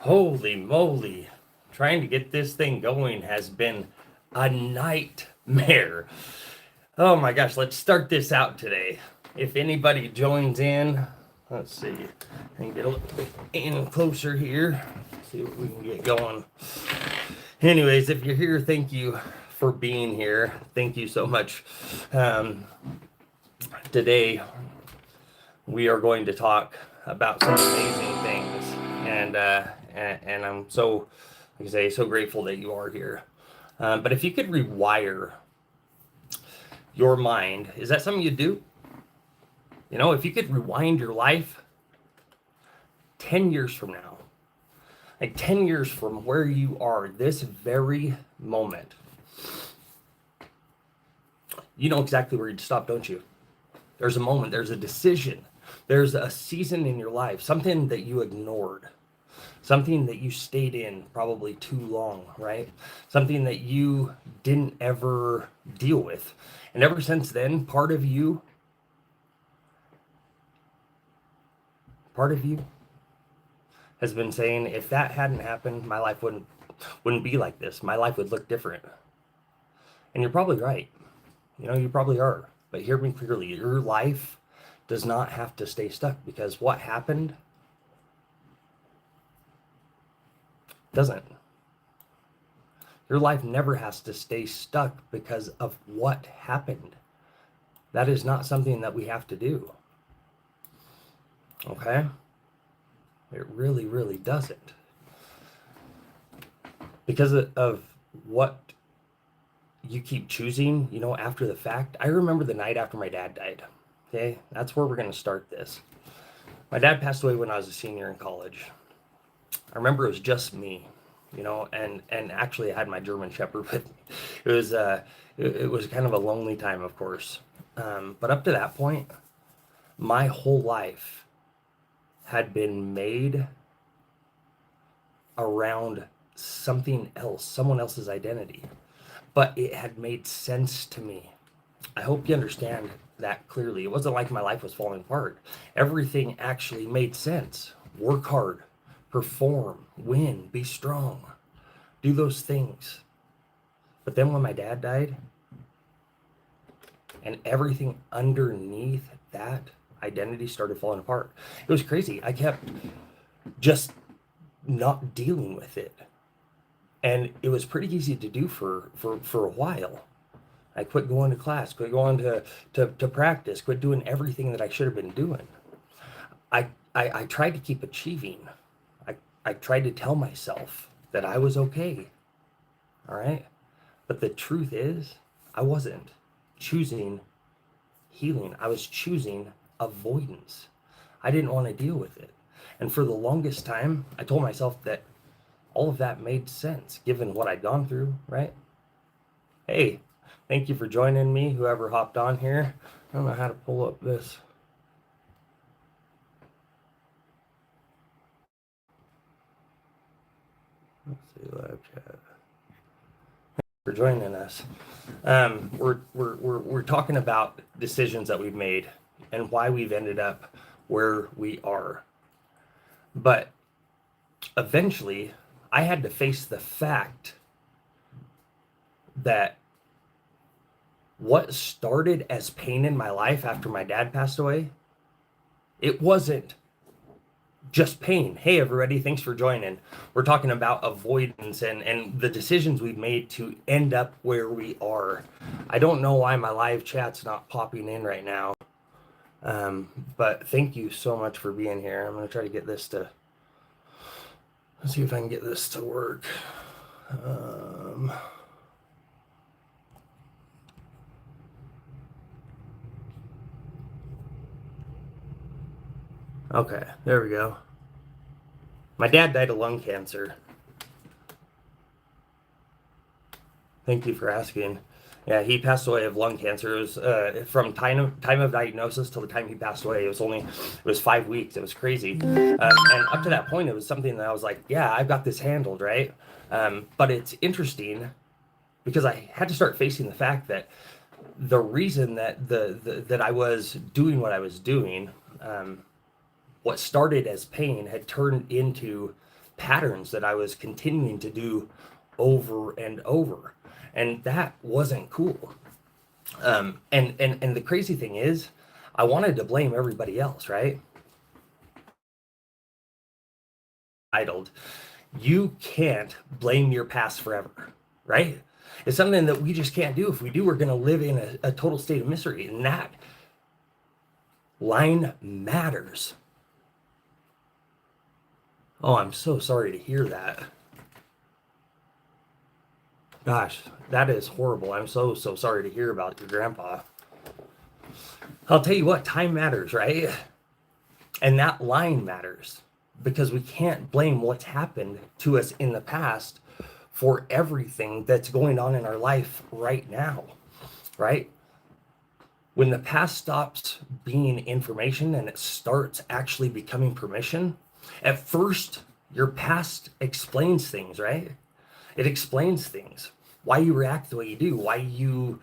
Holy moly. Trying to get this thing going has been a nightmare. Oh my gosh, let's start this out today. If anybody joins in, let's see. I can get a little bit in closer here. See what we can get going. Anyways, if you're here, thank you for being here. Thank you so much. Today, we are going to talk about some amazing things, and I'm so, like I say, so grateful that you are here. But if you could rewire your mind, is that something you do? You know, if you could rewind your life 10 years from now, like 10 years from where you are this very moment, you know exactly where you'd stop, don't you? There's a moment, there's a decision, there's a season in your life, something that you ignored, something that you stayed in probably too long, right? Something that you didn't ever deal with. And ever since then, part of you has been saying, if that hadn't happened, my life wouldn't be like this. My life would look different. And you're probably right. You know, you probably are. But hear me clearly, your life does not have to stay stuck, because what happened doesn't. Your life never has to stay stuck because of what happened. That is not something that we have to do. Okay? It really, really doesn't. Because of what you keep choosing, you know, after the fact. I remember the night after my dad died. Okay? That's where we're going to start this. My dad passed away when I was a senior in college. I remember it was just me, you know, and actually I had my German Shepherd with me. It was kind of a lonely time, of course. But up to that point, my whole life had been made around something else, someone else's identity. But it had made sense to me. I hope you understand that clearly. It wasn't like my life was falling apart. Everything actually made sense. Work hard, perform, win, be strong, do those things. But then when my dad died, and everything underneath that identity started falling apart, it was crazy. I kept just not dealing with it. And it was pretty easy to do for a while. I quit going to class, quit going to practice, quit doing everything that I should have been doing. I tried to keep achieving. I tried to tell myself that I was okay. All right? But the truth is, I wasn't choosing healing. I was choosing avoidance. I didn't want to deal with it. And for the longest time, I told myself that all of that made sense given what I'd gone through, right? Hey, thank you for joining me, whoever hopped on here. I don't know how to pull up this. Let's see, live chat. For joining us. We're talking about decisions that we've made and why we've ended up where we are. But eventually, I had to face the fact that what started as pain in my life after my dad passed away, it wasn't just pain. Hey, everybody, thanks for joining. We're talking about avoidance and the decisions we've made to end up where we are. I don't know why my live chat's not popping in right now, but thank you so much for being here. I'm going to try to get this to... Let's see if I can get this to work. Okay, there we go. My dad died of lung cancer. Thank you for asking. Yeah, he passed away of lung cancer. It was from time of diagnosis till the time he passed away. It was 5 weeks. It was crazy. And up to that point, it was something that I was like, yeah, I've got this handled, right? But it's interesting because I had to start facing the fact that the reason that that I was doing what I was doing, what started as pain had turned into patterns that I was continuing to do over and over. And that wasn't cool. And the crazy thing is, I wanted to blame everybody else, right? Idled. You can't blame your past forever, right? It's something that we just can't do. If we do, we're going to live in a total state of misery. And that line matters. Oh, I'm so sorry to hear that. Gosh, that is horrible. I'm so sorry to hear about your grandpa. I'll tell you what, time matters, right? And that line matters because we can't blame what's happened to us in the past for everything that's going on in our life right now, right? When the past stops being information and it starts actually becoming permission, at first, your past explains things, right? It explains things. Why you react the way you do, why you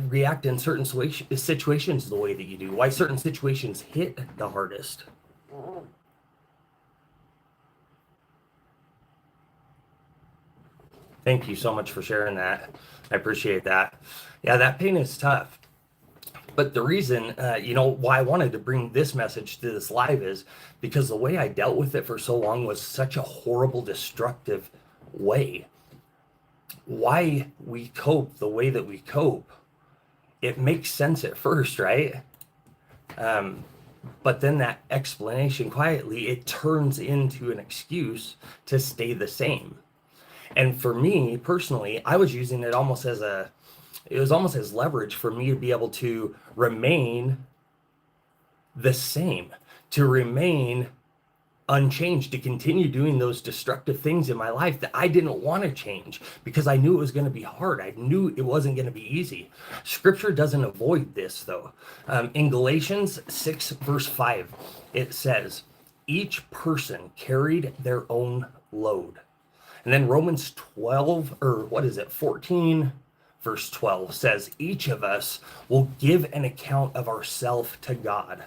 react in certain situations the way that you do, why certain situations hit the hardest. Thank you so much for sharing that. I appreciate that. Yeah, that pain is tough. But the reason, why I wanted to bring this message to this live is because the way I dealt with it for so long was such a horrible, destructive way. Why we cope the way that we cope, it makes sense at first, right? But then that explanation quietly, it turns into an excuse to stay the same. And for me personally, I was using it almost as leverage for me to be able to remain the same, to remain unchanged, to continue doing those destructive things in my life that I didn't want to change because I knew it was going to be hard. I knew it wasn't going to be easy. Scripture doesn't avoid this though. In Galatians 6 verse 5, it says, each person carried their own load. And then Romans 14 verse 12 says, each of us will give an account of ourselves to God.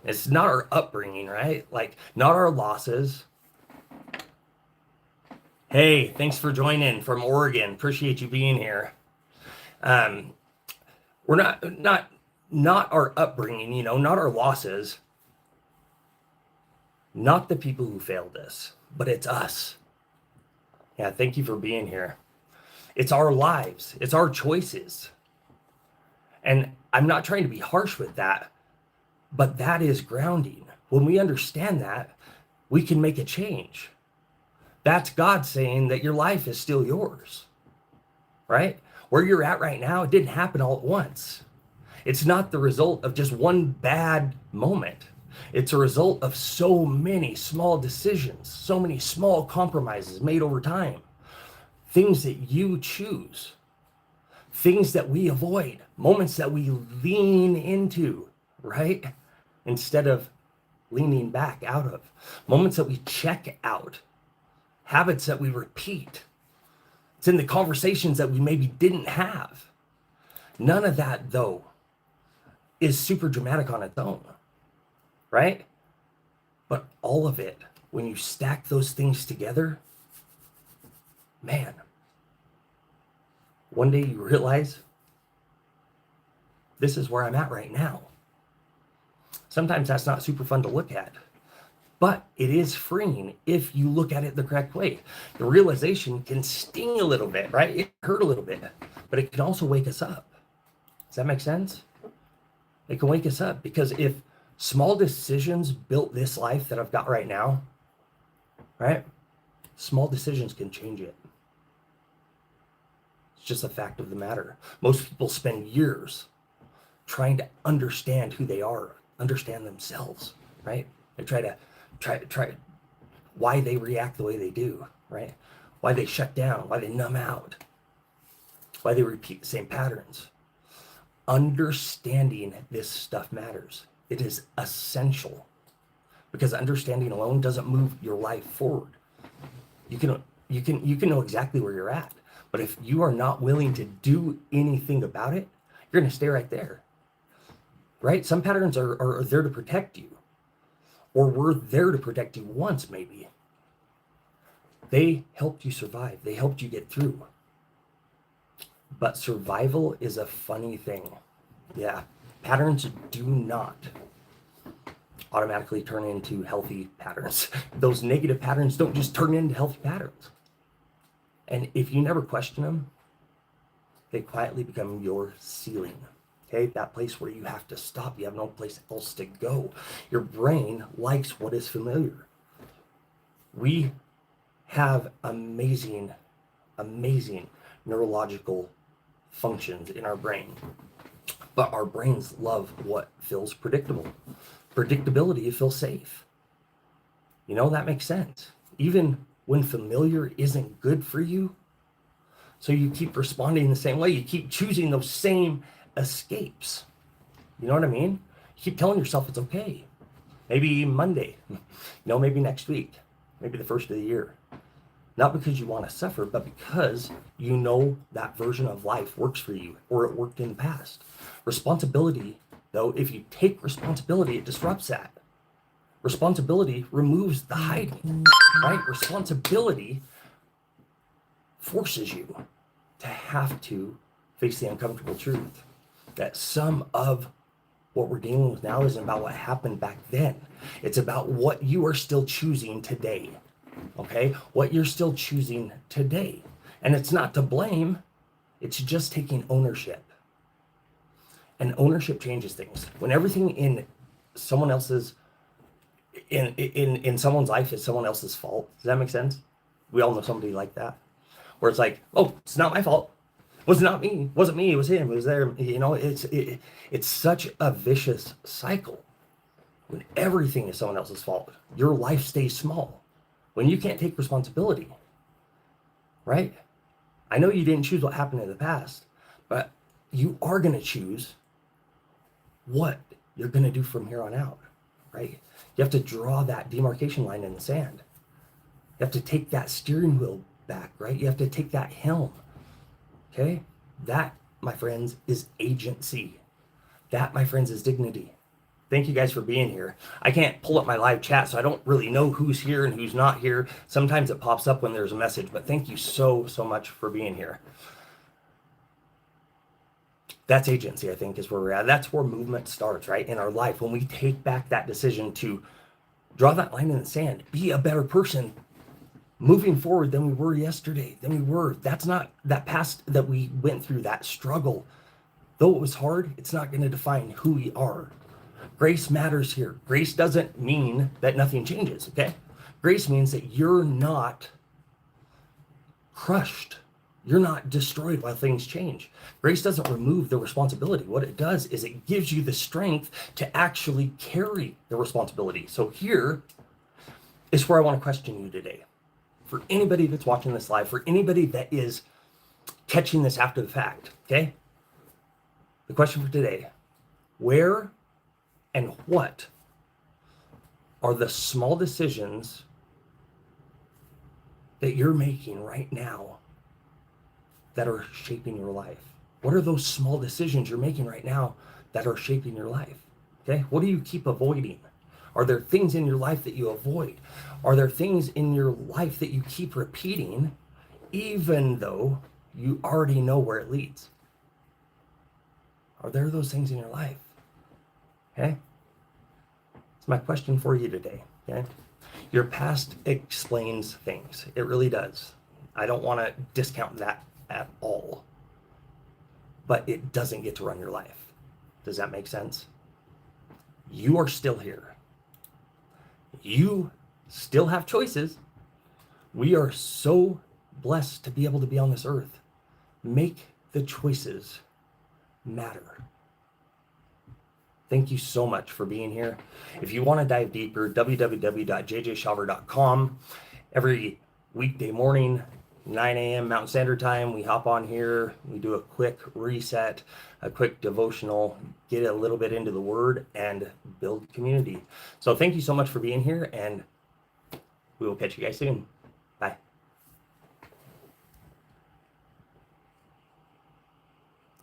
It's not our upbringing, right? Like, not our losses. Hey, thanks for joining from Oregon. Appreciate you being here. We're not our upbringing, not our losses, not the people who failed us, but it's us. Yeah, thank you for being here. It's our lives. It's our choices. And I'm not trying to be harsh with that, but that is grounding. When we understand that, we can make a change. That's God saying that your life is still yours, right? Where you're at right now, it didn't happen all at once. It's not the result of just one bad moment. It's a result of so many small decisions, so many small compromises made over time. Things that you choose, things that we avoid, moments that we lean into, right? Instead of leaning back out of, moments that we check out, habits that we repeat. It's in the conversations that we maybe didn't have. None of that, though, is super dramatic on its own, right? But all of it, when you stack those things together, man, one day you realize this is where I'm at right now. Sometimes that's not super fun to look at, but it is freeing if you look at it the correct way. The realization can sting a little bit, right? It hurt a little bit, but it can also wake us up. Does that make sense? It can wake us up, because if small decisions built this life that I've got right now, right? Small decisions can change it. It's just a fact of the matter. Most people spend years trying to understand who they are, understand themselves, right? They try why they react the way they do, right? Why they shut down, why they numb out, why they repeat the same patterns. Understanding this stuff matters. It is essential, because understanding alone doesn't move your life forward. You can know exactly where you're at, but if you are not willing to do anything about it, you're going to stay right there, right? Some patterns are there to protect you, or were there to protect you once, maybe. They helped you survive. They helped you get through. But survival is a funny thing. Yeah, patterns do not automatically turn into healthy patterns. Those negative patterns don't just turn into healthy patterns. And if you never question them, they quietly become your ceiling. Okay, that place where you have to stop. You have no place else to go. Your brain likes what is familiar. We have amazing neurological functions in our brain, but our brains love what feels predictable. Predictability feels safe. You know, that makes sense. Even when familiar isn't good for you, so you keep responding the same way. You keep choosing those same escapes. You know what I mean? You keep telling yourself it's okay. Maybe Monday, maybe next week, maybe the first of the year. Not because you want to suffer, but because you know that version of life works for you, or it worked in the past. Responsibility, though, if you take responsibility, it disrupts that. Responsibility removes the hiding, right? Responsibility forces you to have to face the uncomfortable truth that some of what we're dealing with now isn't about what happened back then. It's about what you are still choosing today. Okay? What you're still choosing today. And it's not to blame, it's just taking ownership. And ownership changes things. When everything in someone else's in someone's life is someone else's fault. Does that make sense? We all know somebody like that. Where it's like, oh, it's not my fault. It was not me. It wasn't me. It was him. It was there. It's such a vicious cycle. When everything is someone else's fault, your life stays small. When you can't take responsibility, right? I know you didn't choose what happened in the past, but you are going to choose what you're going to do from here on out, right? You have to draw that demarcation line in the sand. You have to take that steering wheel back, right? You have to take that helm, okay? That, my friends, is agency. That, my friends, is dignity. Thank you guys for being here. I can't pull up my live chat, so I don't really know who's here and who's not here. Sometimes it pops up when there's a message, but thank you so much for being here. That's agency, I think, is where we're at. That's where movement starts, right? In our life, when we take back that decision to draw that line in the sand, be a better person moving forward than we were yesterday, than we were. That's not that past that we went through, that struggle. Though it was hard, it's not going to define who we are. Grace matters here. Grace doesn't mean that nothing changes, okay? Grace means that you're not crushed. You're not destroyed while things change. Grace doesn't remove the responsibility. What it does is it gives you the strength to actually carry the responsibility. So here is where I want to question you today. For anybody that's watching this live, for anybody that is catching this after the fact, okay? The question for today, where and what are the small decisions that you're making right now that are shaping your life? What are those small decisions you're making right now that are shaping your life? Okay, what do you keep avoiding? Are there things in your life that you avoid? Are there things in your life that you keep repeating even though you already know where it leads? Are there those things in your life? Okay? It's my question for you today. Okay? Your past explains things. It really does. I don't want to discount that at all. But it doesn't get to run your life. Does that make sense? You are still here. You still have choices. We are so blessed to be able to be on this earth. Make the choices matter. Thank you so much for being here. If you want to dive deeper, www.jjshawver.com. Every weekday morning, 9 a.m. Mountain Standard Time, we hop on here, we do a quick reset, a quick devotional, get a little bit into the Word, and build community. So thank you so much for being here, and we will catch you guys soon.